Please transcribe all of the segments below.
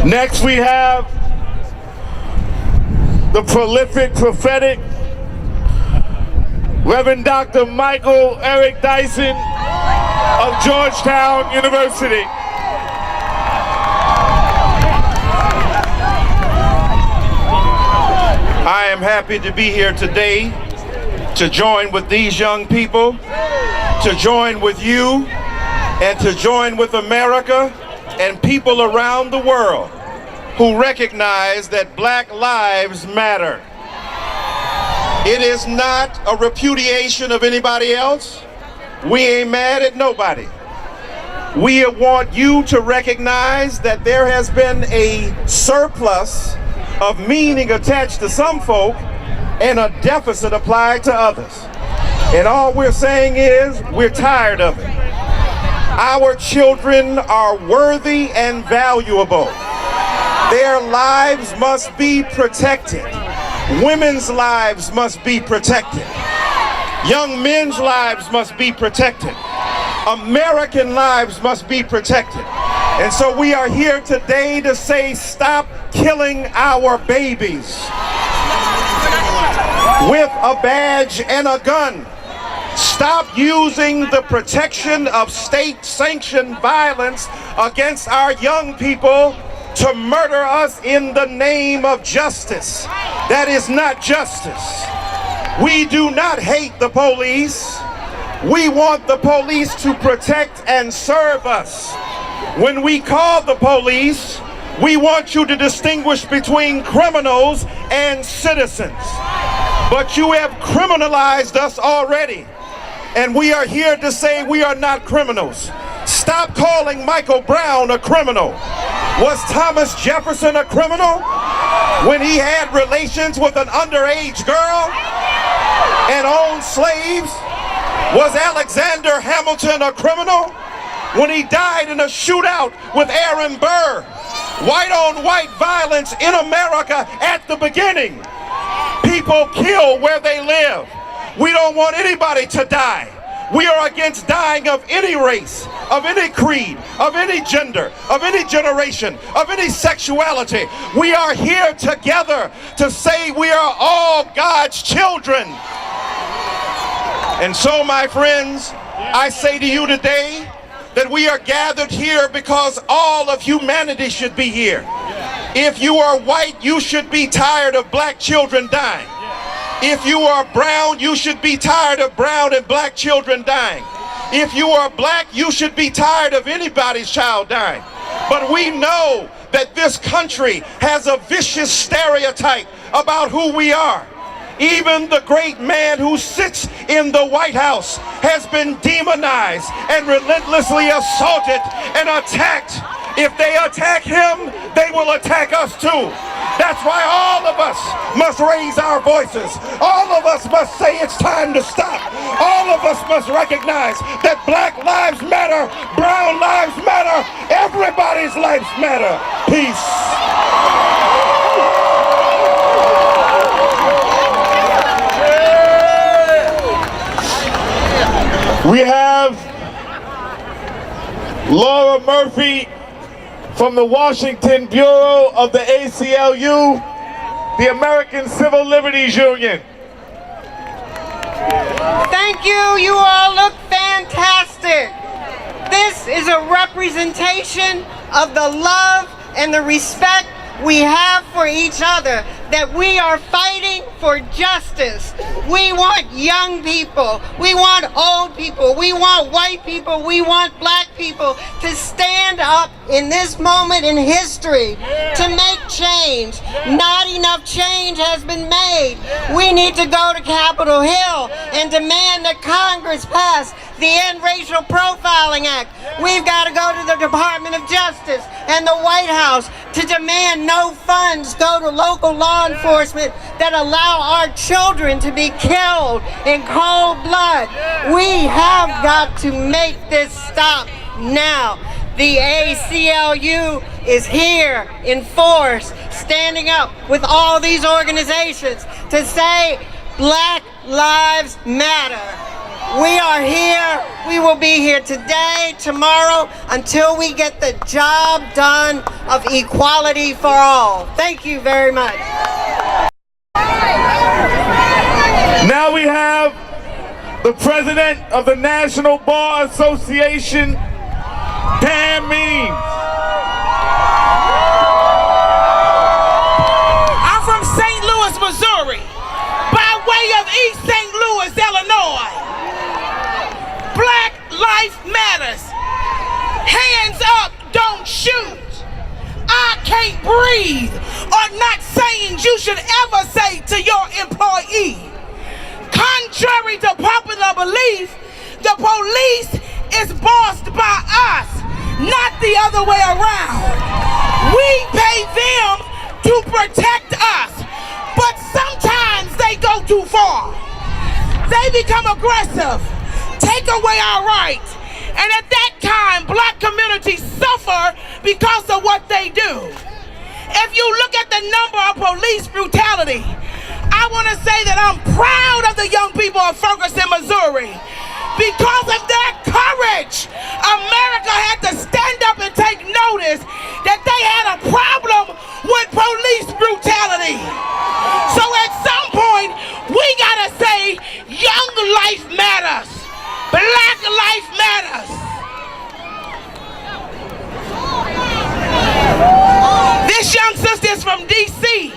Next we have the prolific, prophetic Reverend Dr. Michael Eric Dyson of Georgetown University. I am happy to be here today to join with these young people, to join with you, and to join with America and people around the world who recognize that Black lives matter. It is not a repudiation of anybody else. We ain't mad at nobody. We want you to recognize that there has been a surplus of meaning attached to some folk and a deficit applied to others. And all we're saying is we're tired of it. Our children are worthy and valuable. Their lives must be protected. Women's lives must be protected. Young men's lives must be protected. American lives must be protected. And so we are here today to say, stop killing our babies with a badge and a gun. Stop using the protection of state-sanctioned violence against our young people to murder us in the name of justice. That is not justice. We do not hate the police. We want the police to protect and serve us. When we call the police, we want you to distinguish between criminals and citizens. But you have criminalized us already. And we are here to say we are not criminals. Stop calling Michael Brown a criminal. Was Thomas Jefferson a criminal when he had relations with an underage girl and owned slaves? Was Alexander Hamilton a criminal when he died in a shootout with Aaron Burr? White-on-white violence in America at the beginning. People kill where they live. We don't want anybody to die. We are against dying of any race, of any creed, of any gender, of any generation, of any sexuality. We are here together to say we are all God's children. And so, my friends, I say to you today that we are gathered here because all of humanity should be here. If you are white, you should be tired of black children dying. If you are brown, you should be tired of brown and black children dying. If you are black, you should be tired of anybody's child dying. But we know that this country has a vicious stereotype about who we are. Even the great man who sits in the White House has been demonized and relentlessly assaulted and attacked. If they attack him, they will attack us too. That's why all of us must raise our voices. All of us must say it's time to stop. All of us must recognize that Black lives matter, brown lives matter, everybody's lives matter. Peace. We have Laura Murphy from the Washington Bureau of the ACLU, the American Civil Liberties Union. Thank you. You all look fantastic. This is a representation of the love and the respect we have for each other, that we are fighting for justice. We want young people, we want old people, we want white people, we want black people to stand up in this moment in history to make change. Not enough change has been made. We need to go to Capitol Hill and demand that Congress pass the End Racial Profiling Act. We've got to go to the Department of Justice and the White House to demand no funds go to local law enforcement that allow our children to be killed in cold blood. We have got to make this stop now. The ACLU is here in force, standing up with all these organizations to say Black lives matter. We are here. We will be here today, tomorrow, until we get the job done of equality for all. Thank you very much. Now we have the president of the National Bar Association, Pam Means. I'm from St. Louis, Missouri, by way of East St. Louis, Illinois. Black life matters. Hands up, don't shoot. I can't breathe, are not saying you should ever say to your employee. Contrary to popular belief, the police is bossed by us, not the other way around. We pay them to protect us, but sometimes they go too far. They become aggressive, take away our rights, and at that time, black communities suffer because of what they do. If you look at the number of police brutality, I want to say that I'm proud of the young people of Ferguson, Missouri. Because of their courage, America had to stand up and take notice that they had a problem with police brutality. So at some point, we gotta say, young life matters. Black life matters. This young sister is from D.C.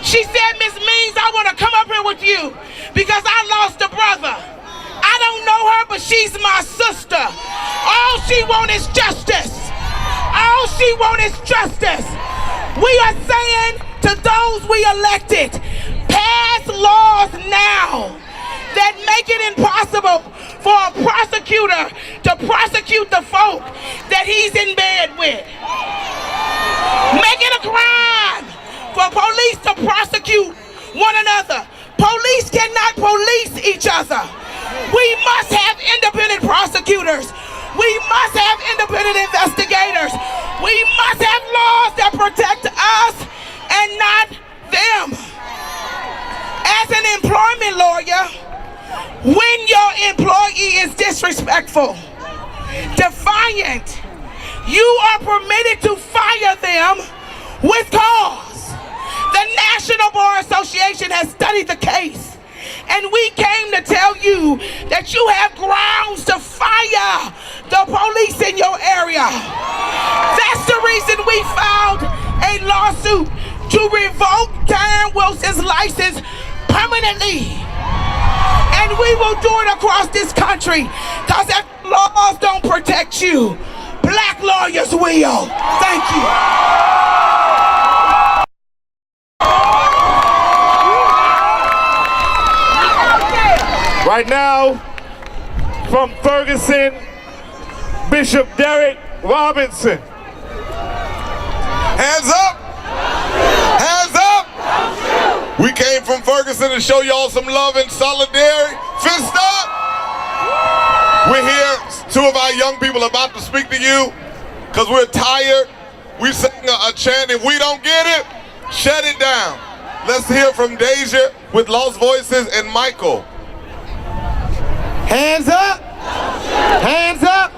She said, Miss Means, I want to come up here with you because I lost a brother. I don't know her, but she's my sister. All she wants is justice. All she wants is justice. We are saying to those we elected, pass laws now that make it impossible for a prosecutor to prosecute the folk that he's in bed with. Make it a crime for police to prosecute one another. Police cannot police each other. We must have independent prosecutors. We must have independent investigators. We must have laws that protect us and not them. As an employment lawyer, when your employee is disrespectful, defiant, you are permitted to fire them with cause. The National Bar Association has studied the case, and we came to tell you that you have grounds to fire the police in your area. That's the reason we filed a lawsuit to revoke Darren Wilson's license permanently. And we will do it across this country, because if laws don't protect you, black lawyers will. Thank you. Right now, from Ferguson, Bishop Derek Robinson. Hands up! Hands up! We came from Ferguson to show y'all some love and solidarity. Fist up! We're here, two of our young people about to speak to you, because we're tired. We sang a chant, if we don't get it, shut it down. Let's hear from Deja with Lost Voices and Michael. Hands up! Hands up!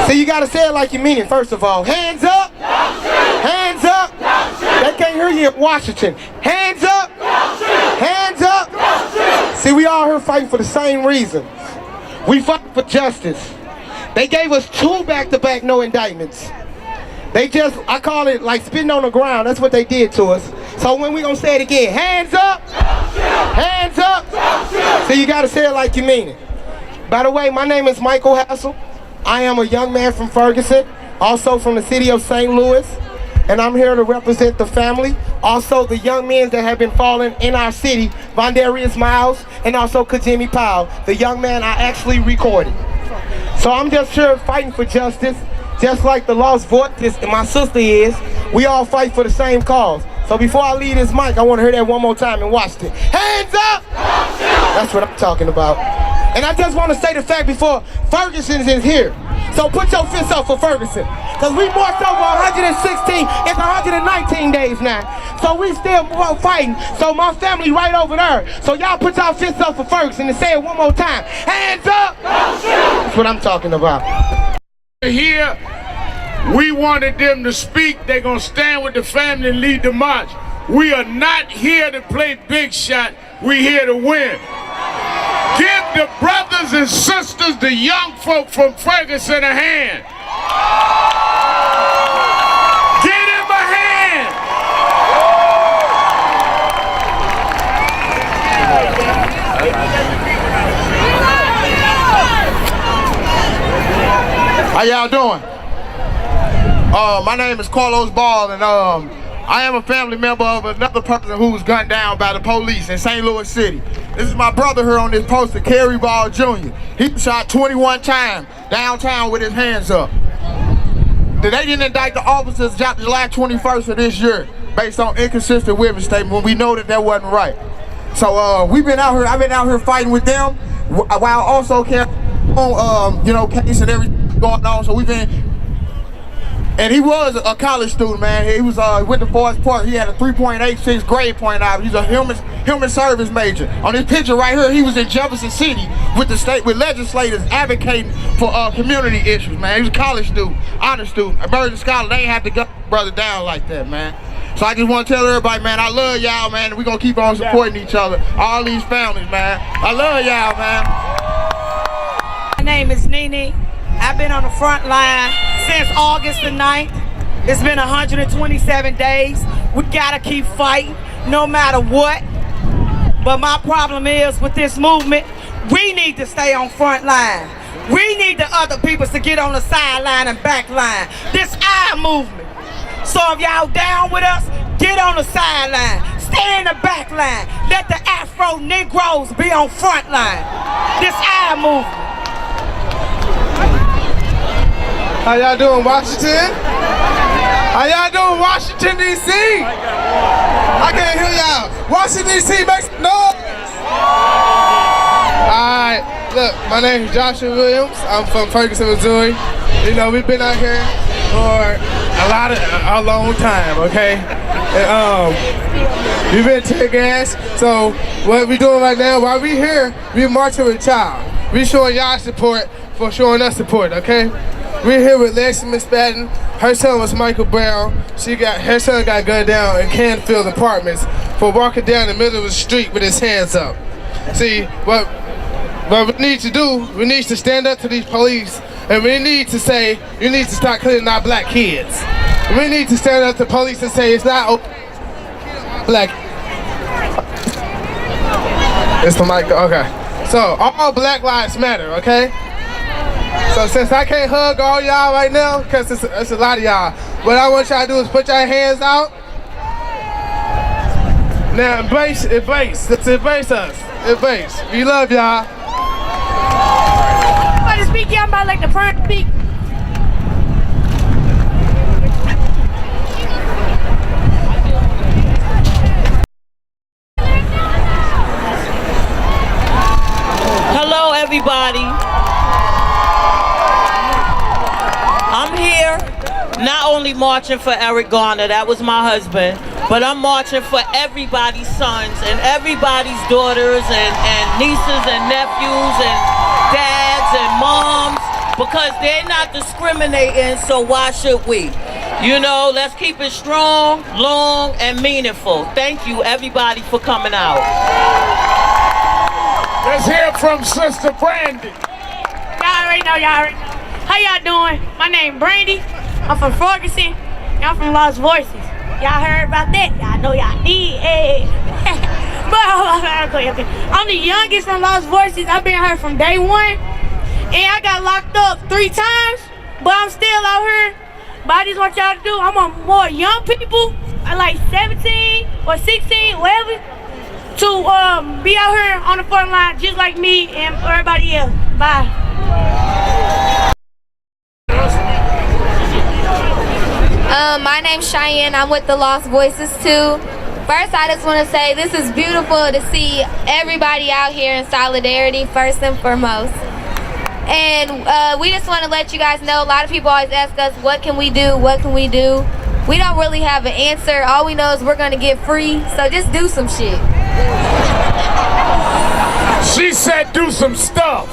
So you gotta say it like you mean it, first of all. Hands up! Hands up! They can't hear you in Washington. Hands up! Hands up! See, we all here fighting for the same reasons. We fight for justice. They gave us 2 back-to-back no indictments. They just, I call it like spitting on the ground. That's what they did to us. So when we gonna say it again? Hands up! Hands up! So you gotta say it like you mean it. By the way, my name is Michael Hassel. I am a young man from Ferguson, also from the city of St. Louis, and I'm here to represent the family, also the young men that have been fallen in our city, Vondarius Miles, and also Kajimi Powell, the young man I actually recorded. So I'm just here fighting for justice, just like the Lost Voices and my sister is. We all fight for the same cause. So before I leave this mic, I want to hear that one more time and watch it. Hands up! That's what I'm talking about. And I just want to say the fact before Ferguson's is here. So put your fists up for Ferguson. Because we marched over 116, it's 119 days now. So we still fighting. So my family right over there. So y'all put y'all fists up for Ferguson and say it one more time. Hands up! Don't shoot! That's what I'm talking about. Here, we wanted them to speak. They're gonna stand with the family and lead the march. We are not here to play big shot. We're here to win. Give the brothers and sisters, the young folk from Ferguson, a hand. Give them a hand. How y'all doing? My name is Carlos Ball, and I am a family member of another person who was gunned down by the police in St. Louis City. This is my brother here on this poster, Kerry Ball Jr. He was shot 21 times downtown with his hands up. They didn't indict the officers July 21st of this year based on inconsistent witness statement when we know that wasn't right. So I've been out here fighting with them while also carrying on, case and everything going on. So we've been. And he was a college student, man. He was went to Forest Park. He had a 3.86 grade point out. He's a human service major. On this picture right here, he was in Jefferson City with legislators advocating for community issues, man. He was a college student, honor student, emerging scholar. They ain't have to gut brother down like that, man. So I just want to tell everybody, man, I love y'all, man. We're gonna keep on supporting each other, all these families, man. I love y'all, man. My name is Nene. I've been on the front line since August the 9th. It's been 127 days. We gotta keep fighting no matter what. But my problem is with this movement, we need to stay on front line. We need the other people to get on the sideline and back line. This our movement. So if y'all down with us, get on the sideline. Stay in the back line. Let the Afro Negroes be on front line. This our movement. How y'all doing, Washington? How y'all doing, Washington, D.C.? I can't hear y'all. Washington, D.C., make some noise. Alright, look, my name is Joshua Williams. I'm from Ferguson, Missouri. We've been out here for a long time, okay? And, we've been tear gas. So what we doing right now, while we here, we marching with y'all. We showing y'all support for showing us support, okay? We're here with Lexi McSpadden. Her son was Michael Brown. Her son got gunned down in Canfield Apartments for walking down the middle of the street with his hands up. See, what we need to do, we need to stand up to these police, and we need to say, you need to start killing our black kids. We need to stand up to police and say, it's not okay to kill black. It's the mic, okay. So, all Black Lives Matter, okay? So since I can't hug all y'all right now, because it's a lot of y'all, what I want y'all to do is put your hands out. Now embrace. Let's embrace us. Embrace. We love y'all. I'm about to speak, y'all about like the front speak. Hello everybody. I'm here not only marching for Eric Garner, that was my husband, but I'm marching for everybody's sons and everybody's daughters and nieces and nephews and dads and moms, because they're not discriminating, so why should we? Let's keep it strong, long, and meaningful. Thank you everybody for coming out. Let's hear from Sister Brandy. Y'all already know. How y'all doing? My name Brandy. I'm from Ferguson. Y'all from Lost Voices. Y'all heard about that? Y'all know y'all need it. But I'm the youngest from Lost Voices. I've been here from day one. And I got locked up 3 times, but I'm still out here. But I just want y'all to do, I'm on more young people, like 17 or 16, whatever, to be out here on the front line just like me and everybody else. Bye. My name's Cheyenne. I'm with the Lost Voices too. First, I just want to say this is beautiful to see everybody out here in solidarity, first and foremost. And we just want to let you guys know, a lot of people always ask us, what can we do? What can we do? We don't really have an answer. All we know is we're going to get free. So just do some shit. She said do some stuff.